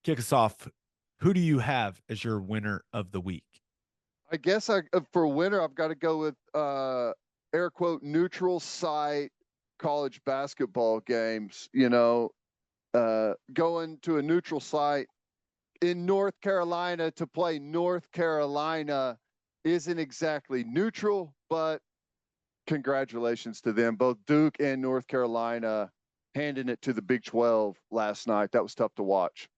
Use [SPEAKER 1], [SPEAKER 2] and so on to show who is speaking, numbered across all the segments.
[SPEAKER 1] Kick us off. Who do you have as your winner of the week?
[SPEAKER 2] I guess for winter I've got to go with air quote neutral site college basketball games. Going to a neutral site in North Carolina to play North Carolina isn't exactly neutral, but congratulations to them, both Duke and North Carolina handing it to the Big 12 last night. That was tough to watch.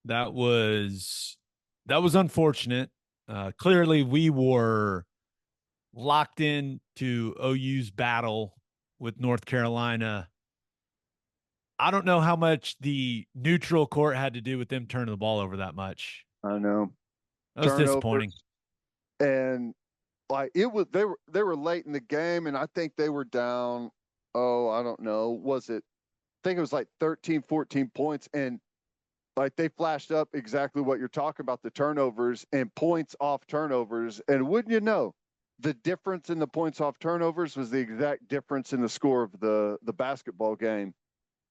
[SPEAKER 1] That was unfortunate. Clearly, we were locked in to OU's battle with North Carolina. I don't know how much the neutral court had to do with them turning the ball over that much.
[SPEAKER 2] I know.
[SPEAKER 1] That was disappointing.
[SPEAKER 2] Turnovers and like it was they were late in the game and I think they were down, oh, I don't know, was it, I think it was like 13 14 points, and like they flashed up exactly what you're talking about, the turnovers and points off turnovers, and wouldn't you know, the difference in the points off turnovers was the exact difference in the score of the basketball game.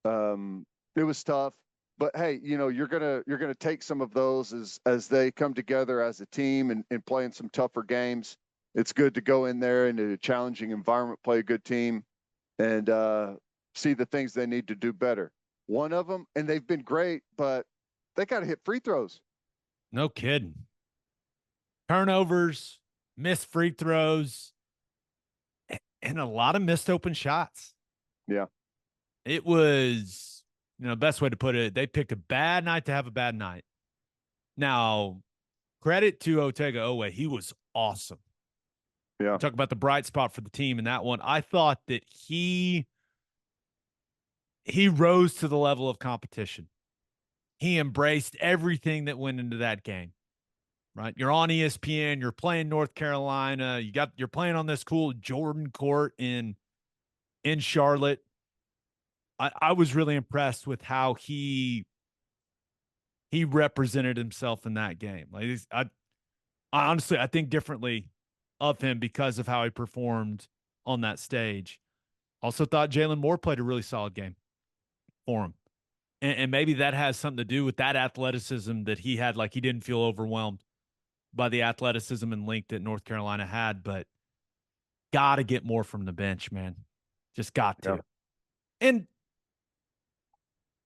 [SPEAKER 2] It was tough, but hey, you're gonna take some of those as they come together as a team and playing some tougher games. It's good to go in there in a challenging environment, play a good team, and see the things they need to do better. One of them, and they've been great, but they got to hit free throws.
[SPEAKER 1] No kidding. Turnovers, missed free throws, and a lot of missed open shots.
[SPEAKER 2] Yeah.
[SPEAKER 1] It was, best way to put it, they picked a bad night to have a bad night. Now, credit to Otega Owe. He was awesome.
[SPEAKER 2] Yeah.
[SPEAKER 1] Talk about the bright spot for the team in that one. I thought that he rose to the level of competition. He embraced everything that went into that game. Right? You're on ESPN, you're playing North Carolina, you're playing on this cool Jordan court in Charlotte. I was really impressed with how he represented himself in that game. Like I honestly, I think differently of him because of how he performed on that stage. Also thought Jalen Moore played a really solid game for him. And maybe that has something to do with that athleticism that he had. Like he didn't feel overwhelmed by the athleticism and length that North Carolina had, but got to get more from the bench, man. Just got to.
[SPEAKER 2] Yeah.
[SPEAKER 1] And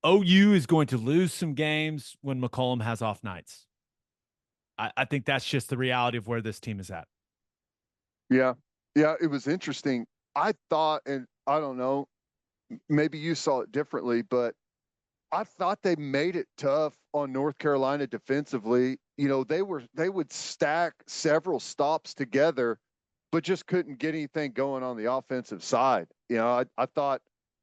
[SPEAKER 1] OU is going to lose some games when McCollum has off nights. I think that's just the reality of where this team is at.
[SPEAKER 2] Yeah. Yeah. It was interesting. I thought, and I don't know, maybe you saw it differently, but I thought they made it tough on North Carolina defensively. They would stack several stops together, but just couldn't get anything going on the offensive side.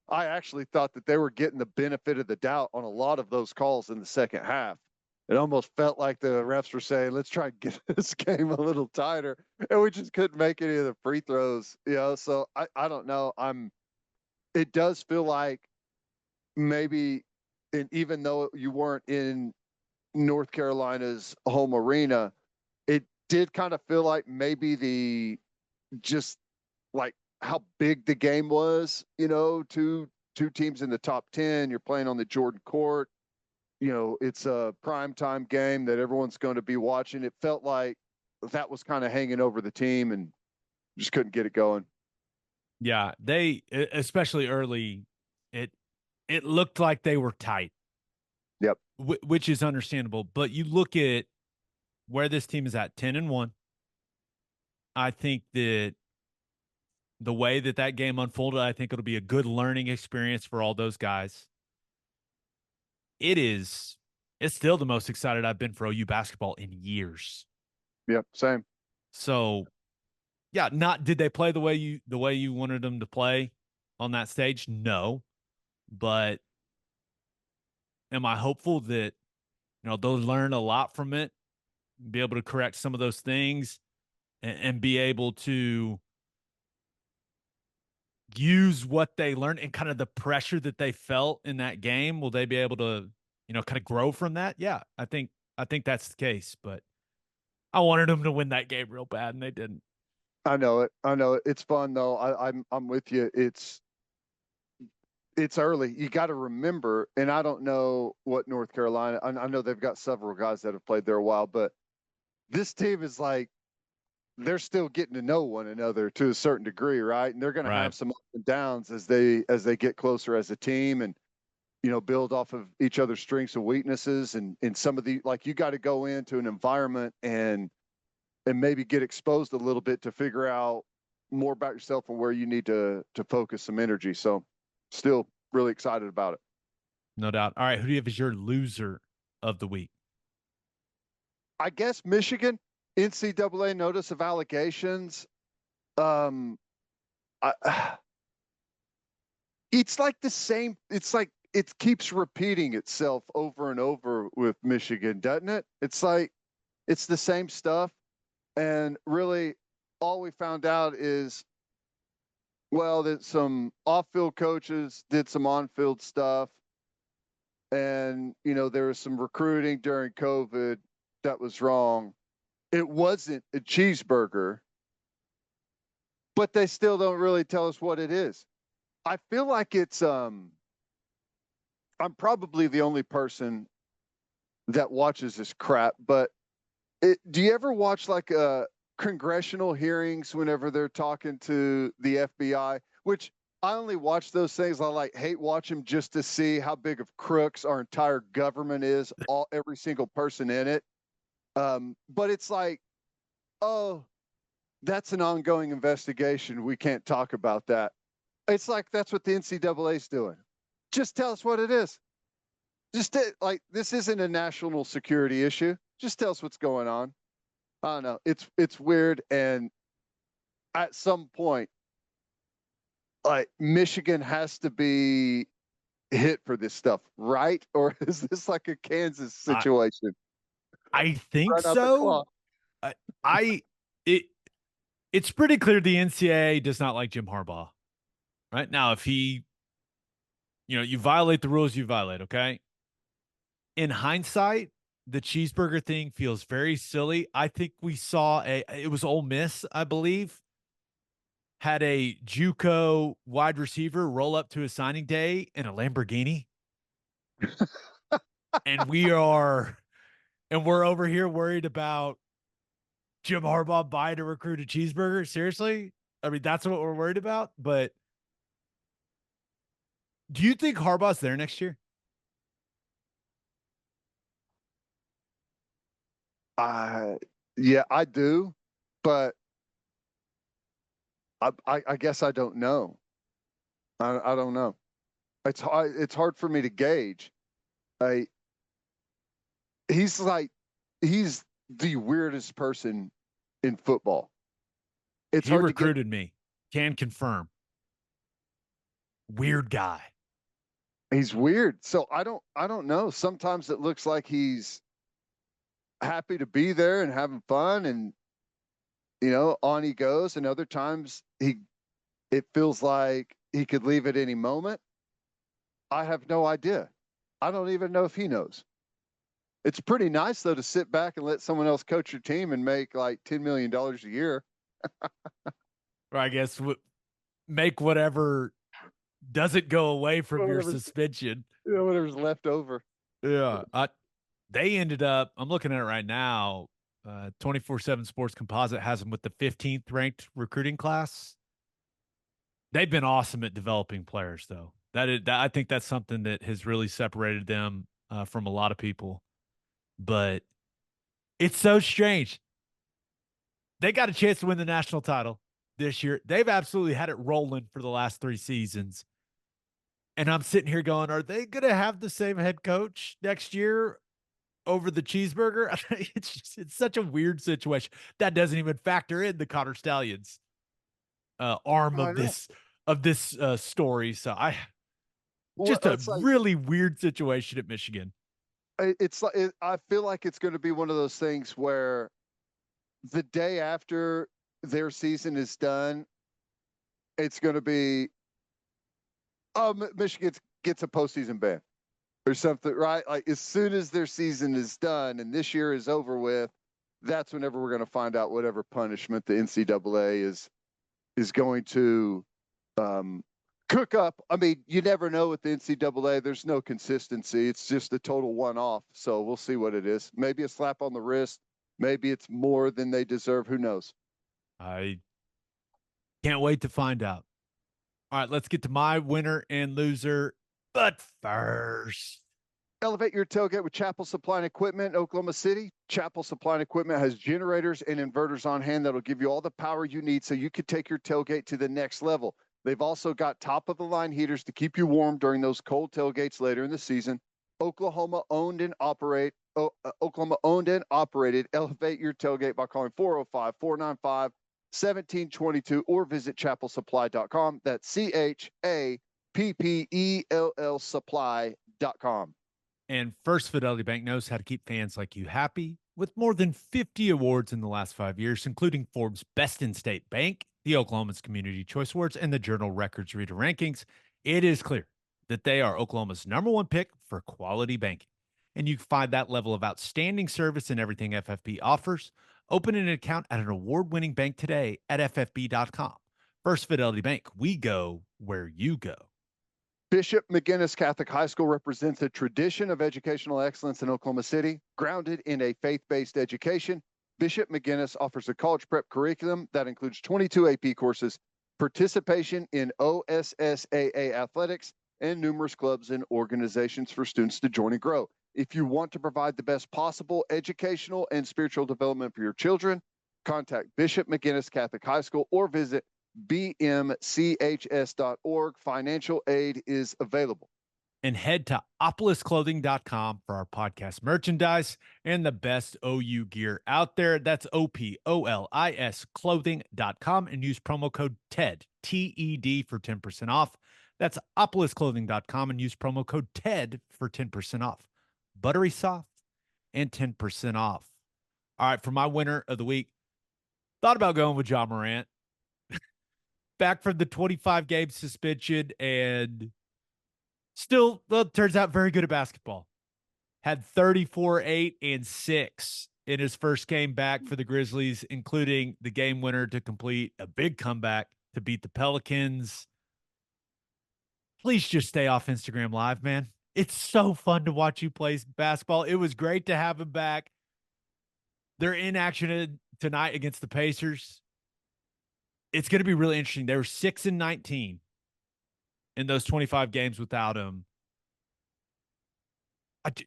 [SPEAKER 2] I actually thought that they were getting the benefit of the doubt on a lot of those calls in the second half. It almost felt like the refs were saying, let's try and get this game a little tighter. And we just couldn't make any of the free throws, So I don't know. It does feel like maybe, and even though you weren't in North Carolina's home arena, it did kind of feel like maybe just like how big the game was, two teams in the top 10, you're playing on the Jordan court, it's a primetime game that everyone's going to be watching. It felt like that was kind of hanging over the team and just couldn't get it going.
[SPEAKER 1] Yeah, they, especially early, it looked like they were tight.
[SPEAKER 2] Yep.
[SPEAKER 1] Which is understandable. But you look at where this team is at, 10-1. I think that the way that game unfolded, I think it'll be a good learning experience for all those guys. It's still the most excited I've been for OU basketball in years.
[SPEAKER 2] Yep, same.
[SPEAKER 1] So, yeah, did they play the way you wanted them to play on that stage? No. But am I hopeful that they'll learn a lot from it, be able to correct some of those things, and be able to use what they learned and kind of the pressure that they felt in that game? Will they be able to, kind of grow from that? Yeah, I think that's the case. But I wanted them to win that game real bad, and they didn't.
[SPEAKER 2] I know it. It's fun though. I'm with you. it's early. You got to remember, and I don't know what North Carolina. I know they've got several guys that have played there a while, but this team is like they're still getting to know one another to a certain degree, right? And they're going to
[SPEAKER 1] Right.
[SPEAKER 2] have some ups and downs as they get closer as a team, and build off of each other's strengths and weaknesses. And some of the like you got to go into an environment and maybe get exposed a little bit to figure out more about yourself and where you need to focus some energy. So still really excited about it.
[SPEAKER 1] No doubt. All right. Who do you have as your loser of the week?
[SPEAKER 2] I guess Michigan, NCAA notice of allegations. Um, I, it's like the same. It's like it keeps repeating itself over and over with Michigan, doesn't it? It's like it's the same stuff. And really, all we found out is, well, that some off-field coaches did some on-field stuff, and there was some recruiting during COVID that was wrong. It wasn't a cheeseburger, but they still don't really tell us what it is. I feel like it's I'm probably the only person that watches this crap, but do you ever watch like congressional hearings whenever they're talking to the FBI, which I only watch those things. I like hate watch them just to see how big of crooks our entire government is, every single person in it. But it's like, oh, that's an ongoing investigation. We can't talk about that. It's like that's what the NCAA is doing. Just tell us what it is. Just like this isn't a national security issue. Just tell us what's going on. I don't know. It's weird, and at some point, like Michigan has to be hit for this stuff, right? Or is this like a Kansas
[SPEAKER 1] I
[SPEAKER 2] situation?
[SPEAKER 1] I think
[SPEAKER 2] Run out the
[SPEAKER 1] so.
[SPEAKER 2] clock.
[SPEAKER 1] I, I it it's pretty clear the NCAA does not like Jim Harbaugh. Right now, if he, you violate the rules, you violate. Okay. In hindsight, the cheeseburger thing feels very silly. I think we saw it was Ole Miss, I believe, had a JUCO wide receiver roll up to a signing day in a Lamborghini, and we're over here worried about Jim Harbaugh buying a recruit a cheeseburger. Seriously, I mean that's what we're worried about. But do you think Harbaugh's there next year?
[SPEAKER 2] Uh, yeah, I do, but I guess I don't know. I don't know. It's hard for me to gauge. I he's like he's the weirdest person in football. It's
[SPEAKER 1] He
[SPEAKER 2] hard to get.
[SPEAKER 1] recruited me. Can confirm. Weird guy.
[SPEAKER 2] He's weird. So I don't know. Sometimes it looks like he's happy to be there and having fun, and on he goes, and other times it feels like he could leave at any moment. I have no idea. I don't even know if he knows. It's pretty nice though to sit back and let someone else coach your team and make like $10 million a year.
[SPEAKER 1] Or I guess make whatever doesn't go away from your
[SPEAKER 2] Whatever's
[SPEAKER 1] suspension.
[SPEAKER 2] whatever's left over.
[SPEAKER 1] Yeah. They ended up, I'm looking at it right now. 24/7 Sports Composite has them with the 15th ranked recruiting class. They've been awesome at developing players, though. I think that's something that has really separated them from a lot of people. But it's so strange. They got a chance to win the national title this year. They've absolutely had it rolling for the last 3 seasons. And I'm sitting here going, are they going to have the same head coach next year over the cheeseburger? It's such a weird situation that doesn't even factor in the Connor Stallions arm
[SPEAKER 2] I
[SPEAKER 1] of
[SPEAKER 2] know.
[SPEAKER 1] this story. So
[SPEAKER 2] Well,
[SPEAKER 1] just a
[SPEAKER 2] it's like
[SPEAKER 1] really weird situation at Michigan.
[SPEAKER 2] it's like I feel like it's going to be one of those things where the day after their season is done, it's going to be Michigan gets a postseason ban or something, right? Like as soon as their season is done and this year is over with, that's whenever we're going to find out whatever punishment the NCAA is going to um, cook up. I mean, you never know with the NCAA. There's no consistency. It's just a total one-off. So we'll see what it is. Maybe a slap on the wrist. Maybe it's more than they deserve. Who knows?
[SPEAKER 1] I can't wait to find out. All right, let's get to my winner and loser. But first,
[SPEAKER 2] Elevate your tailgate with Chapel Supply and Equipment in Oklahoma City. Chapel Supply and Equipment has generators and inverters on hand that'll give you all the power you need so you can take your tailgate to the next level. They've also got top-of-the-line heaters to keep you warm during those cold tailgates later in the season. Oklahoma owned and operated. Elevate your tailgate by calling 405-495-1722 or visit chapelsupply.com. That's CHAPPELL supply.com.
[SPEAKER 1] and First Fidelity Bank knows how to keep fans like you happy with more than 50 awards in the last 5 years, including Forbes' Best in State Bank, the Oklahoma's Community Choice Awards, and the Journal Records Reader Rankings. It is clear that they are Oklahoma's #1 pick for quality banking. And you can find that level of outstanding service in everything FFB offers. Open an account at an award-winning bank today at ffb.com. First Fidelity Bank, we go where you go.
[SPEAKER 2] Bishop McGuinness Catholic High School represents a tradition of educational excellence in Oklahoma City, grounded in a faith-based education. Bishop McGuinness offers a college prep curriculum that includes 22 AP courses, participation in OSSAA athletics, and numerous clubs and organizations for students to join and grow. If you want to provide the best possible educational and spiritual development for your children, contact Bishop McGuinness Catholic High School or visit bmchs.org. Financial aid is available.
[SPEAKER 1] And head to opolisclothing.com for our podcast merchandise and the best OU gear out there. That's OPOLIS clothing.com and use promo code TED, TED for 10% off. That's opolisclothing.com and use promo code TED for 10% off. Buttery soft and 10% off. All right, for my winner of the week, thought about going with Ja Morant. Back from the 25-game suspension and still, well, turns out very good at basketball. Had 34, 8, and 6 in his first game back for the Grizzlies, including the game winner to complete a big comeback to beat the Pelicans. Please just stay off Instagram Live, man. It's so fun to watch you play basketball. It was great to have him back. They're in action tonight against the Pacers. It's going to be really interesting. They were 6-19 in those 25 games without him.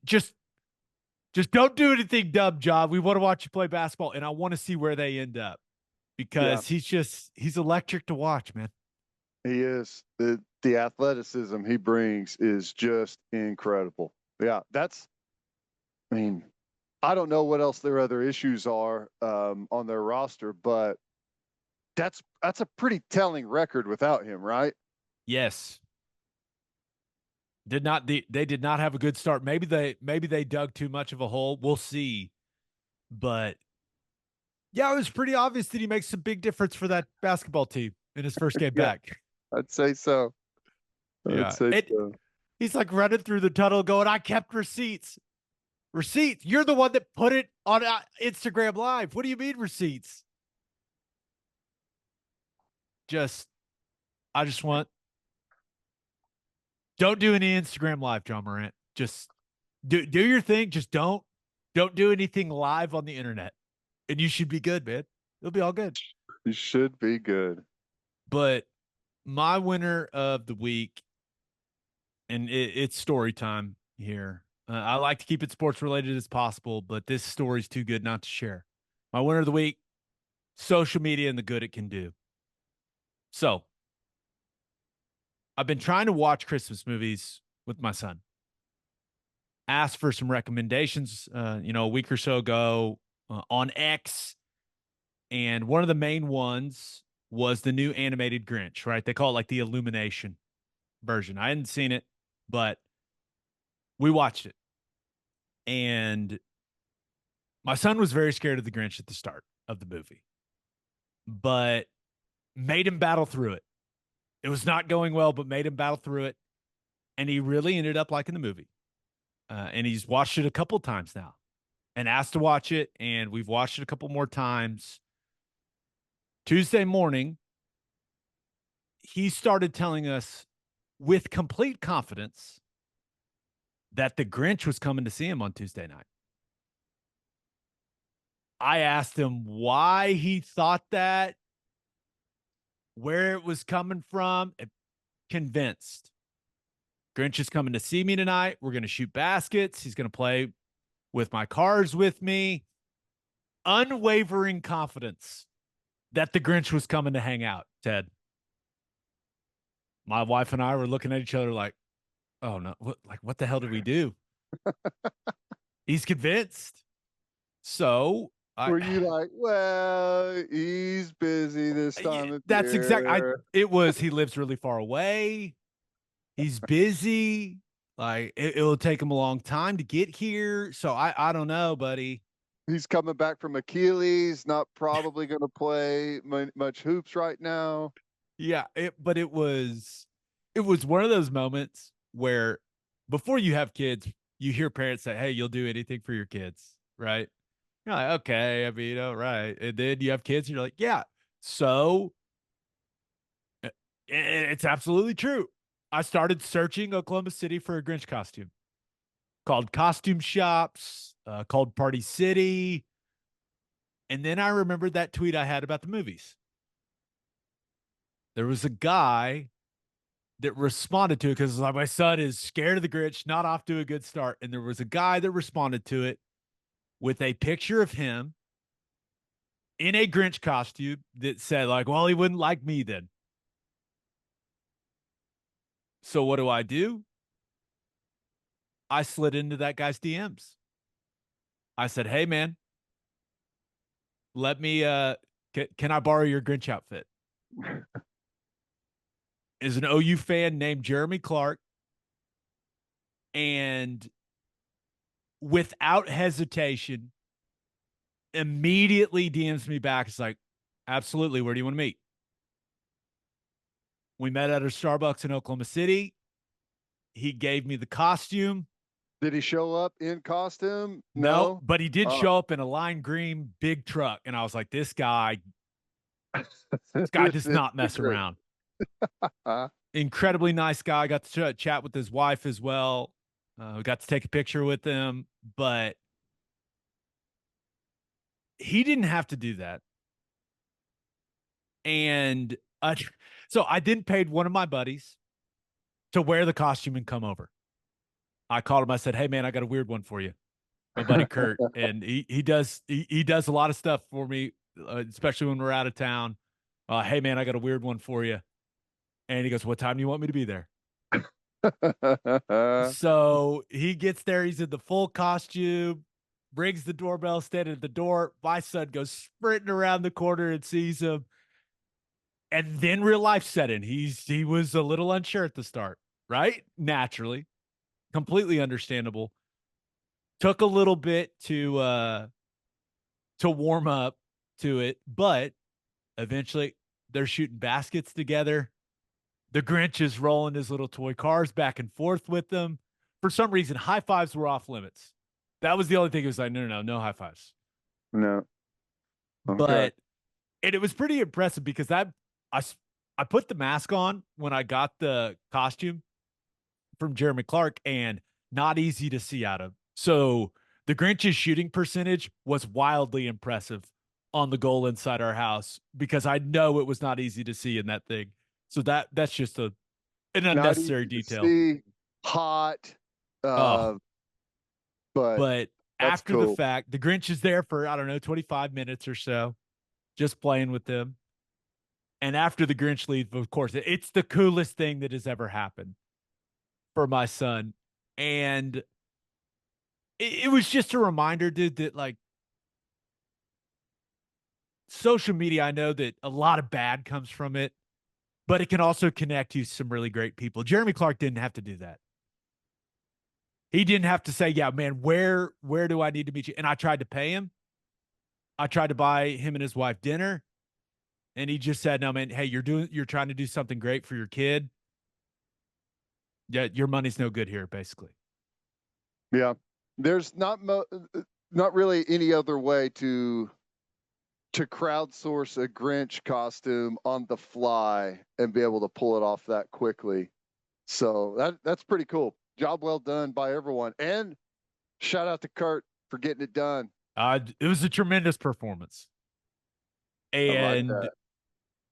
[SPEAKER 1] Just don't do anything dumb, John. We want to watch you play basketball, and I want to see where they end up because he's electric to watch, man.
[SPEAKER 2] He is. The athleticism he brings is just incredible. Yeah, I don't know what else their other issues are on their roster, but that's a pretty telling record without him, right?
[SPEAKER 1] Yes. They did not have a good start. Maybe they dug too much of a hole. We'll see. But yeah, it was pretty obvious that he makes a big difference for that basketball team in his first game back.
[SPEAKER 2] I'd say so.
[SPEAKER 1] He's like running through the tunnel going, I kept receipts. Receipts? You're the one that put it on Instagram Live. What do you mean receipts? I just want, don't do any Instagram Live, John Morant. Just do your thing. Just don't do anything live on the internet. And you should be good, man. It'll be all good.
[SPEAKER 2] You should be good.
[SPEAKER 1] But my winner of the week, and it's story time here. I like to keep it sports related as possible, but this story's too good not to share. My winner of the week, social media and the good it can do. So I've been trying to watch Christmas movies with my son. Asked for some recommendations, a week or so ago on X. And one of the main ones was the new animated Grinch, right? They call it like the Illumination version. I hadn't seen it, but we watched it. And my son was very scared of the Grinch at the start of the movie, but made him battle through it. It was not going well, but made him battle through it. And he really ended up liking the movie. And he's watched it a couple times now and asked to watch it. And we've watched it a couple more times. Tuesday morning, he started telling us with complete confidence that the Grinch was coming to see him on Tuesday night. I asked him why he thought that, where it was coming from. Convinced. Grinch is coming to see me tonight. We're going to shoot baskets. He's going to play with my cars with me. Unwavering confidence that the Grinch was coming to hang out, Ted. My wife and I were looking at each other like, oh no, what the hell did we do? He's convinced. So
[SPEAKER 2] were you like, well, he's busy this time of
[SPEAKER 1] that's
[SPEAKER 2] year?
[SPEAKER 1] exactly. It was. He lives really far away. He's busy. Like it will take him a long time to get here. So I don't know, buddy.
[SPEAKER 2] He's coming back from Achilles, not probably going to play much hoops right now.
[SPEAKER 1] Yeah, but it was one of those moments where before you have kids, you hear parents say, "Hey, you'll do anything for your kids," right? You're like, okay, I mean, all right. And then you have kids, and you're like, yeah. So it's absolutely true. I started searching Oklahoma City for a Grinch costume. Called Costume Shops, called Party City. And then I remembered that tweet I had about the movies. There was a guy that responded to it because like, my son is scared of the Grinch, not off to a good start. And there was a guy that responded to it with a picture of him in a Grinch costume that said, like, well, he wouldn't like me then. So what do? I slid into that guy's DMs. I said, hey, man, let me, can I borrow your Grinch outfit? Is an OU fan named Jeremy Clark. And without hesitation, immediately DMs me back. It's like, absolutely. Where do you want to meet? We met at a Starbucks in Oklahoma City. He gave me the costume.
[SPEAKER 2] Did he show up in costume?
[SPEAKER 1] No, but he did show up in a lime green big truck. And I was like, this guy does not mess around. Incredibly nice guy. Got to chat with his wife as well. Got to take a picture with him, but he didn't have to do that. And so I then paid one of my buddies to wear the costume and come over. I called him. I said, hey, man, I got a weird one for you. My buddy Kurt. And he does a lot of stuff for me, especially when we're out of town. Hey, man, I got a weird one for you. And he goes, what time do you want me to be there? So he gets there. He's in the full costume, rings the doorbell, standing at the door. My son goes sprinting around the corner and sees him. And then real life set in. He was a little unsure at the start, right? Naturally. Completely understandable. Took a little bit to warm up to it, but eventually they're shooting baskets together. The Grinch is rolling his little toy cars back and forth with them. For some reason, high fives were off limits. That was the only thing. It was like, no high fives.
[SPEAKER 2] No.
[SPEAKER 1] Okay. But it was pretty impressive because I put the mask on when I got the costume from Jeremy Clark and not easy to see out of. So the Grinch's shooting percentage was wildly impressive on the goal inside our house because I know it was not easy to see in that thing. So that's just an unnecessary detail.
[SPEAKER 2] See, hot, but
[SPEAKER 1] after
[SPEAKER 2] cool.
[SPEAKER 1] the fact, the Grinch is there for, I don't know, 25 minutes or so, just playing with them. And after the Grinch leaves, of course, it's the coolest thing that has ever happened for my son. And it was just a reminder, dude, that like social media, I know that a lot of bad comes from it, but it can also connect you to some really great people. Jeremy Clark didn't have to do that. He didn't have to say, yeah, man, where do I need to meet you? And I tried to pay him. I tried to buy him and his wife dinner. And he just said, no, man, hey, you're trying to do something great for your kid. Yeah, your money's no good here, basically.
[SPEAKER 2] Yeah. There's not really any other way to to crowdsource a Grinch costume on the fly and be able to pull it off that quickly. So that's pretty cool. Job well done by everyone. And shout out to Kurt for getting it done.
[SPEAKER 1] It was a tremendous performance.
[SPEAKER 2] I like
[SPEAKER 1] And
[SPEAKER 2] that.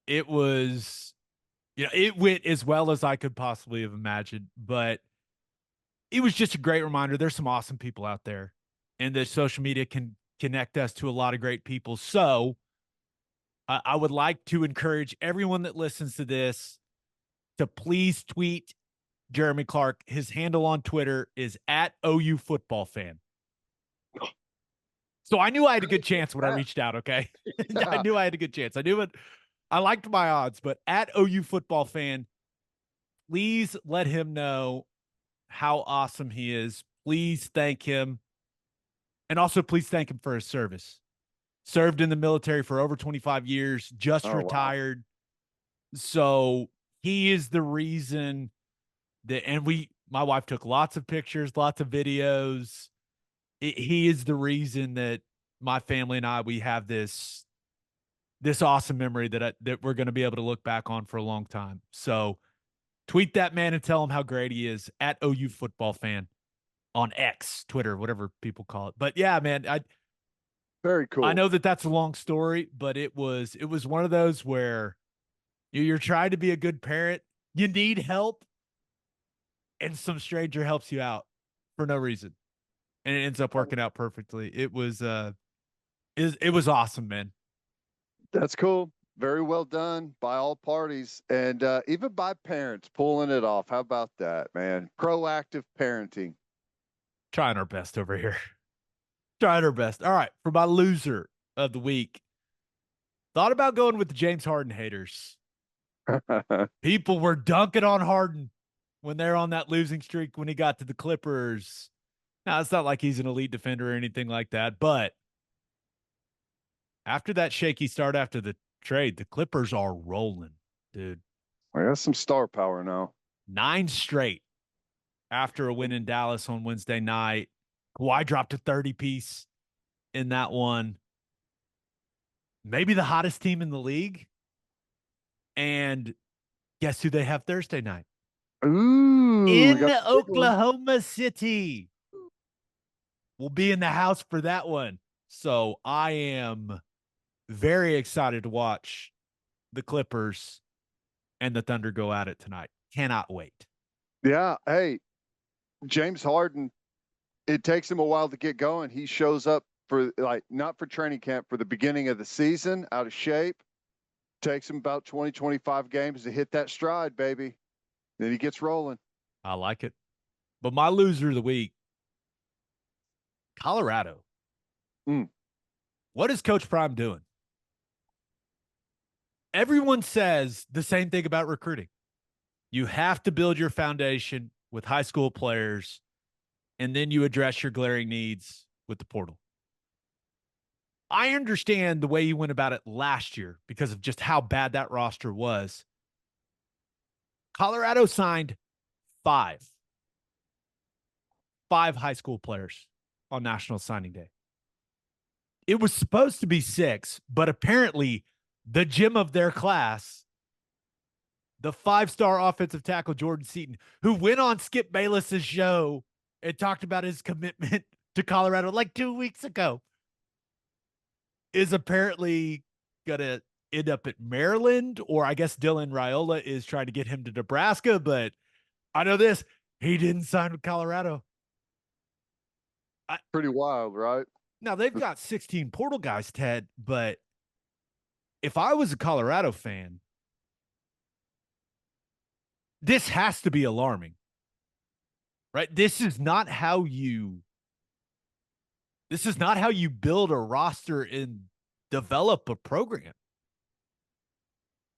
[SPEAKER 1] it was, it went as well as I could possibly have imagined, but it was just a great reminder. There's some awesome people out there, and that social media can connect us to a lot of great people. So I would like to encourage everyone that listens to this to please tweet Jeremy Clark. His handle on Twitter is at OU football fan. So I knew I had a good chance when I reached out. Okay. I knew I had a good chance. I knew it. I liked my odds, but at OU football fan, please let him know how awesome he is. Please thank him. And also please thank him for his service. Served in the military for over 25 years, just retired. Wow. So he is the reason that, and my wife took lots of pictures, lots of videos. He is the reason that my family and we have this awesome memory that we're going to be able to look back on for a long time. So tweet that man and tell him how great he is at OU football fan on X, Twitter, whatever people call it. But yeah, man,
[SPEAKER 2] very cool.
[SPEAKER 1] I know that that's a long story, but it was one of those where you're trying to be a good parent, you need help, and some stranger helps you out for no reason, and it ends up working out perfectly. It was awesome, man.
[SPEAKER 2] That's cool. Very well done by all parties, and even by parents pulling it off. How about that, man? Proactive parenting.
[SPEAKER 1] Trying our best over here. Trying our best. All right, for my loser of the week, thought about going with the James Harden haters. People were dunking on Harden when they're on that losing streak when he got to the Clippers. Now, it's not like he's an elite defender or anything like that, but after that shaky start after the trade, the Clippers are rolling, dude.
[SPEAKER 2] I got some star power now.
[SPEAKER 1] 9 straight after a win in Dallas on Wednesday night. Kawhi dropped a 30-piece in that one. Maybe the hottest team in the league. And guess who they have Thursday night?
[SPEAKER 2] Ooh,
[SPEAKER 1] in Oklahoma City. We'll be in the house for that one. So I am very excited to watch the Clippers and the Thunder go at it tonight. Cannot wait.
[SPEAKER 2] Yeah. Hey, James Harden, it takes him a while to get going. He shows up for not for training camp, for the beginning of the season, out of shape. Takes him about 20, 25 games to hit that stride, baby. Then he gets rolling.
[SPEAKER 1] I like it. But my loser of the week, Colorado. What is Coach Prime doing? Everyone says the same thing about recruiting. You have to build your foundation with high school players, and then you address your glaring needs with the portal. I understand the way you went about it last year because of just how bad that roster was. Colorado signed 5 high school players on National Signing Day. It was supposed to be 6, but apparently the gem of their class, the 5-star offensive tackle Jordan Seaton, who went on Skip Bayless's show and talked about his commitment to Colorado like 2 weeks ago, is apparently going to end up at Maryland, or I guess Dylan Raiola is trying to get him to Nebraska, but I know this, he didn't sign with Colorado.
[SPEAKER 2] Pretty wild, right?
[SPEAKER 1] Now, they've got 16 portal guys, Ted, but if I was a Colorado fan, this has to be alarming, right? This is not how you build a roster and develop a program.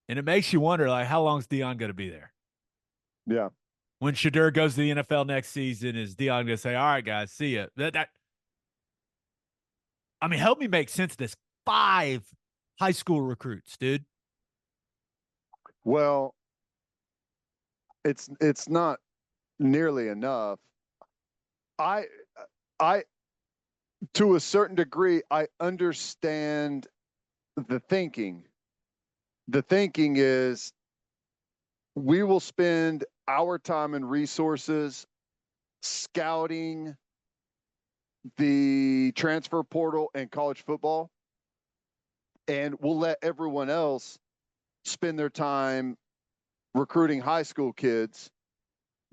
[SPEAKER 1] And it makes you wonder, like, how long is Deion going to be there?
[SPEAKER 2] Yeah.
[SPEAKER 1] When Shadur goes to the NFL next season, is Deion going to say, all right, guys, see ya? I mean, help me make sense of this. 5 high school recruits, dude.
[SPEAKER 2] Well, it's not nearly enough. I to a certain degree, I understand the thinking. The thinking is we will spend our time and resources scouting the transfer portal and college football, and we'll let everyone else spend their time recruiting high school kids,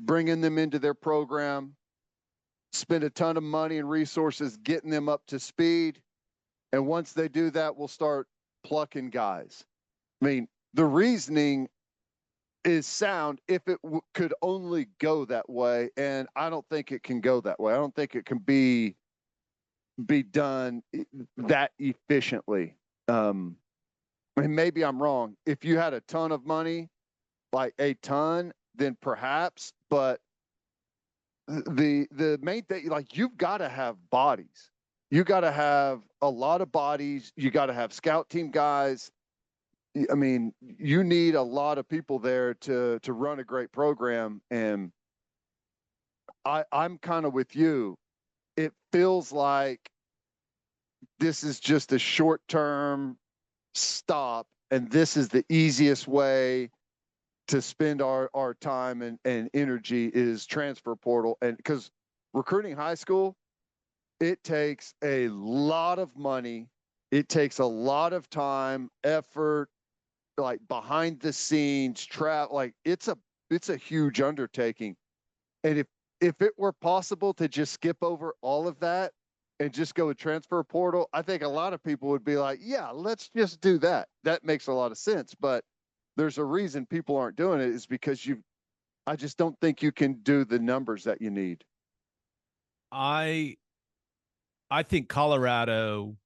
[SPEAKER 2] bringing them into their program, spend a ton of money and resources getting them up to speed. And once they do that, we'll start plucking guys. I mean, the reasoning is sound if it could only go that way. And I don't think it can go that way. I don't think it can be done that efficiently. And maybe I'm wrong. If you had a ton of money, like a ton, then perhaps, but the main thing, like, you've got to have bodies. You got to have a lot of bodies. You got to have scout team guys. I mean, you need a lot of people there to run a great program. And I'm kind of with you. It feels like this is just a short-term stop, and this is the easiest way to spend our time and energy is transfer portal. And because recruiting high school, it takes a lot of money. It takes a lot of time, effort, like behind the scenes, like it's a huge undertaking. And if it were possible to just skip over all of that and just go with transfer portal, I think a lot of people would be like, yeah, let's just do that. That makes a lot of sense. But there's a reason people aren't doing it, is because I just don't think you can do the numbers that you need.
[SPEAKER 1] I think Colorado.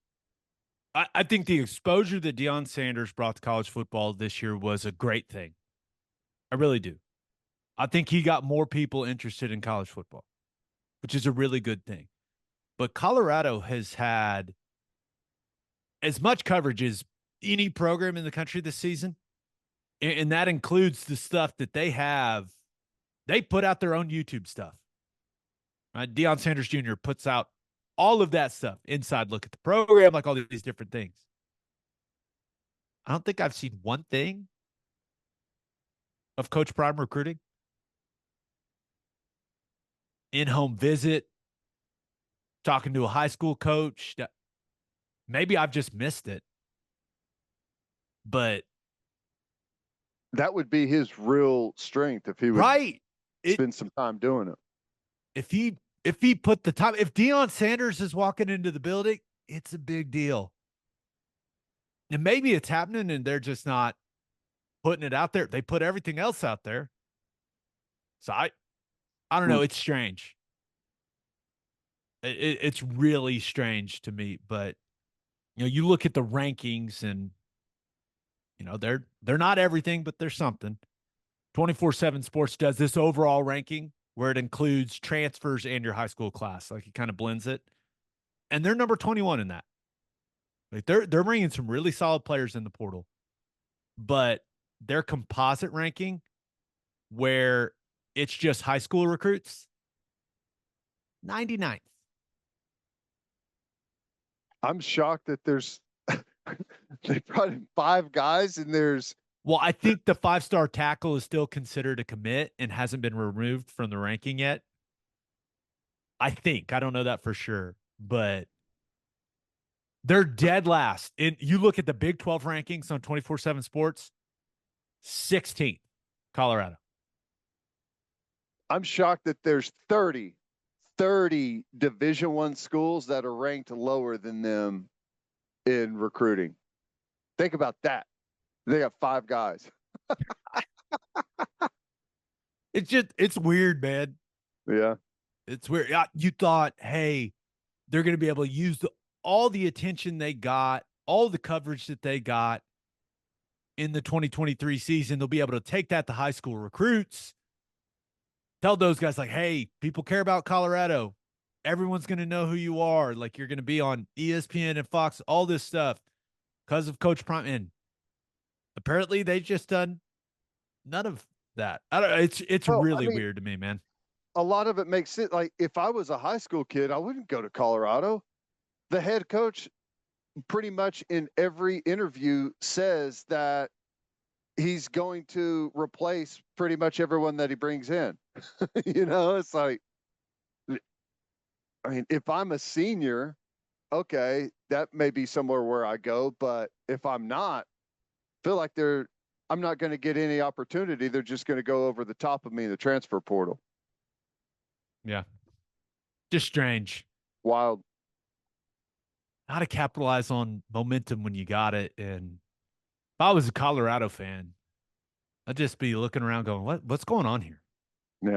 [SPEAKER 1] I think the exposure that Deion Sanders brought to college football this year was a great thing. I really do. I think he got more people interested in college football, which is a really good thing. But Colorado has had as much coverage as any program in the country this season. And that includes the stuff that they have. They put out their own YouTube stuff. Right? Deion Sanders Jr. puts out all of that stuff, inside look at the program, like all these different things. I don't think I've seen one thing of Coach Prime recruiting. In-home visit, talking to a high school coach. Maybe I've just missed it. But
[SPEAKER 2] that would be his real strength if he would spend some time doing it.
[SPEAKER 1] If he put the time, if Deion Sanders is walking into the building, it's a big deal. And maybe it's happening and they're just not putting it out there. They put everything else out there. So I don't know. It's strange. It's really strange to me. But you look at the rankings and they're not everything, but they're something. 24/7 Sports does this overall ranking where it includes transfers and your high school class. Like, it kind of blends it. And they're number 21 in that. Like, they're bringing some really solid players in the portal. But their composite ranking, where it's just high school recruits, 99th.
[SPEAKER 2] I'm shocked that there's they brought in 5 guys and there's.
[SPEAKER 1] Well, I think the 5-star tackle is still considered a commit and hasn't been removed from the ranking yet. I think. I don't know that for sure, but they're dead last. And you look at the Big 12 rankings on 24/7 Sports, 16th, Colorado.
[SPEAKER 2] I'm shocked that there's 30 Division I schools that are ranked lower than them in recruiting. Think about that. They got 5 guys.
[SPEAKER 1] It's weird, man.
[SPEAKER 2] Yeah.
[SPEAKER 1] It's weird. You thought, hey, they're going to be able to use all the attention they got, all the coverage that they got in the 2023 season. They'll be able to take that to high school recruits. Tell those guys, like, hey, people care about Colorado. Everyone's going to know who you are. Like, you're going to be on ESPN and Fox, all this stuff because of Coach Prime. And apparently they've just done none of that. I don't know. It's really weird to me, man.
[SPEAKER 2] A lot of it makes sense. Like, if I was a high school kid, I wouldn't go to Colorado. The head coach pretty much in every interview says that he's going to replace pretty much everyone that he brings in. It's like, I mean, if I'm a senior, okay, that may be somewhere where I go, but if I'm not, feel like I'm not going to get any opportunity. They're just going to go over the top of me in the transfer portal.
[SPEAKER 1] Yeah. Just strange.
[SPEAKER 2] Wild.
[SPEAKER 1] How to capitalize on momentum when you got it. And if I was a Colorado fan, I'd just be looking around going, what's going on here?
[SPEAKER 2] Yeah.